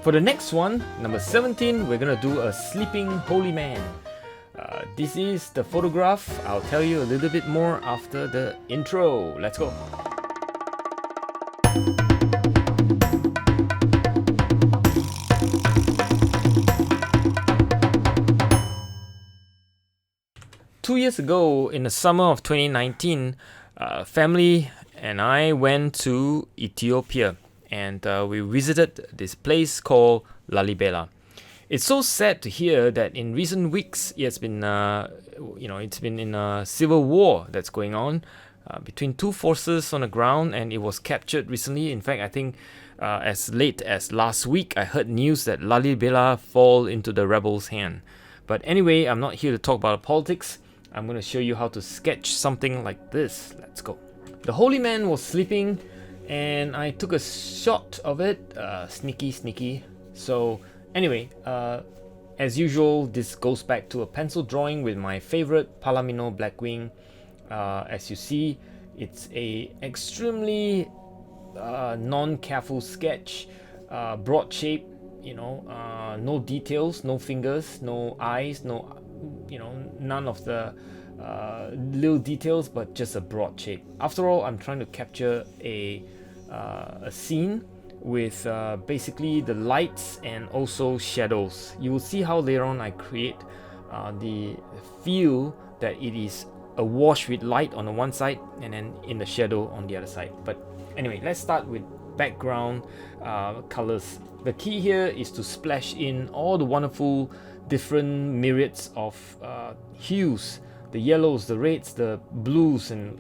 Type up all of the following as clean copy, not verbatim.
For the next one, number 17, we're gonna do a sleeping holy man. This is the photograph. I'll tell you a little bit more after the intro. Let's go. Two years ago, in the summer of 2019, family and I went to Ethiopia, and we visited this place called Lalibela. It's so sad to hear that in recent weeks it's been in a civil war that's going on between two forces on the ground, and it was captured recently. In fact, I think as late as last week, I heard news that Lalibela fall into the rebels' hand. But anyway, I'm not here to talk about politics. I'm going to show you how to sketch something like this. Let's go. The holy man was sleeping, and I took a shot of it. Sneaky. So anyway, as usual, this goes back to a pencil drawing with my favorite Palomino Blackwing. As you see, it's a extremely non-careful sketch, broad shape, no details, no fingers, no eyes, none of the little details, but just a broad shape. After all, I'm trying to capture a scene with basically the lights and also shadows. You will see how later on I create the feel that it is a wash with light on the one side and then in the shadow on the other side. But anyway, let's start with background colors. The key here is to splash in all the wonderful different myriads of hues, the yellows, the reds, the blues, and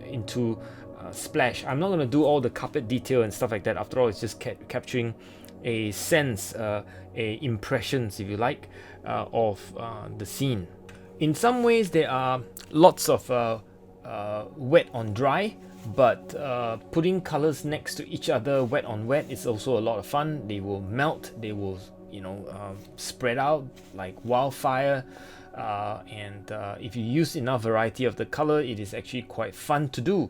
into splash. I'm not going to do all the carpet detail and stuff like that. After all, it's just capturing a sense, impressions, if you like, of the scene. In some ways, there are lots of wet on dry, but putting colors next to each other, wet on wet, is also a lot of fun. They will melt, they will spread out like wildfire, and if you use enough variety of the color, it is actually quite fun to do.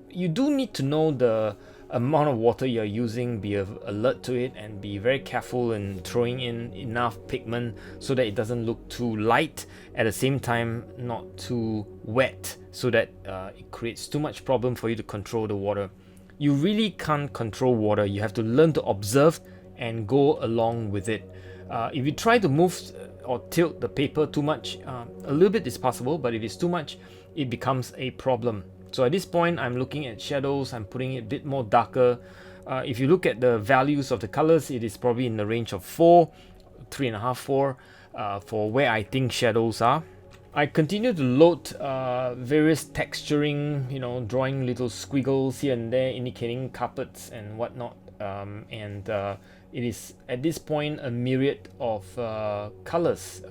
You do need to know the amount of water you're using, be alert to it, and be very careful in throwing in enough pigment so that it doesn't look too light, at the same time not too wet, so that it creates too much problem for you to control the water. You really can't control water. You have to learn to observe and go along with it. If you try to move or tilt the paper too much, a little bit is possible, but if it's too much, it becomes a problem. So at this point, I'm looking at shadows. I'm putting it a bit more darker. If you look at the values of the colors, it is probably in the range of 4, 3.5, 4 for where I think shadows are. I continue to load various texturing, drawing little squiggles here and there indicating carpets and whatnot. It is at this point a myriad of colors.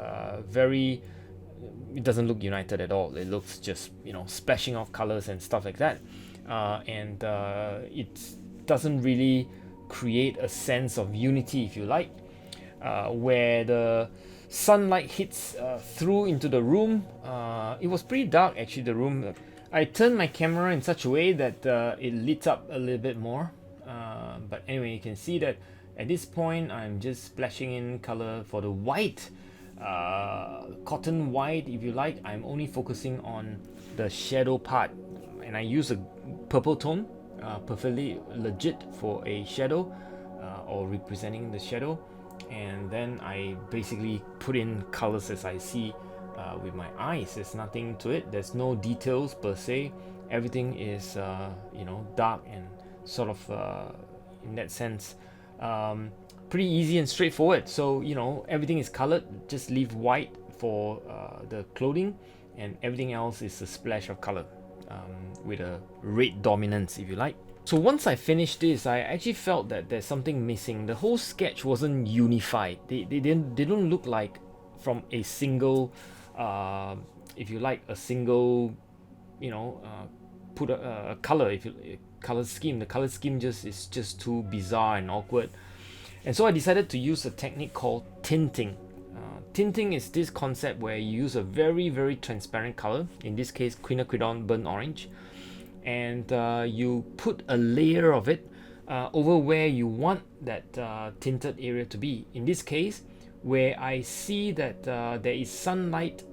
It doesn't look united at all. It looks just splashing off colors and stuff like that, and it doesn't really create a sense of unity, if you like, where the sunlight hits through into the room. It was pretty dark actually, the room. I turned my camera in such a way that it lit up a little bit more, but anyway, you can see that at this point I'm just splashing in color for the white, cotton white, if you like. I'm only focusing on the shadow part, and I use a purple tone, perfectly legit for a shadow, or representing the shadow. And then I basically put in colors as I see with my eyes. There's nothing to it. There's no details per se. Everything is dark and sort of in that sense pretty easy and straightforward. So everything is colored. Just leave white for the clothing, and everything else is a splash of color with a red dominance, if you like. So once I finished this, I actually felt that there's something missing. The whole sketch wasn't unified. They don't look like from a single, if you like, a single, put a color, color scheme. The color scheme is just too bizarre and awkward. And so I decided to use a technique called tinting. Tinting is this concept where you use a very, very transparent color, in this case quinacridone burnt orange, and you put a layer of it over where you want that tinted area to be. In this case, where I see that there is sunlight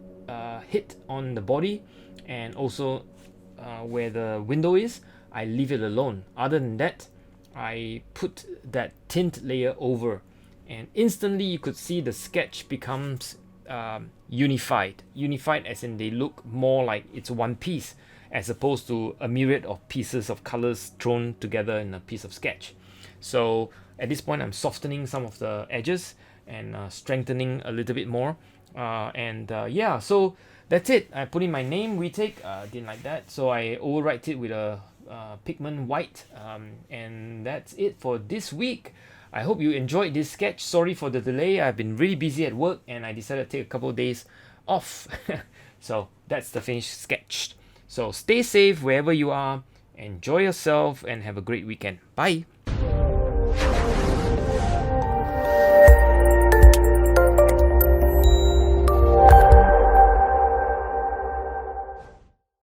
hit on the body, and also where the window is, I leave it alone. Other than that, I put that tint layer over, and instantly you could see the sketch becomes unified. Unified as in they look more like it's one piece, as opposed to a myriad of pieces of colors thrown together in a piece of sketch. So at this point, I'm softening some of the edges and strengthening a little bit more. Yeah, so that's it. I put in my name, Whee Teck. Didn't like that, so I overwrite it with a pigment white, and that's it for this week. I hope you enjoyed this sketch. Sorry for the delay. I've been really busy at work and I decided to take a couple of days off. So that's the finished sketch. So stay safe wherever you are, enjoy yourself, and have a great weekend. Bye.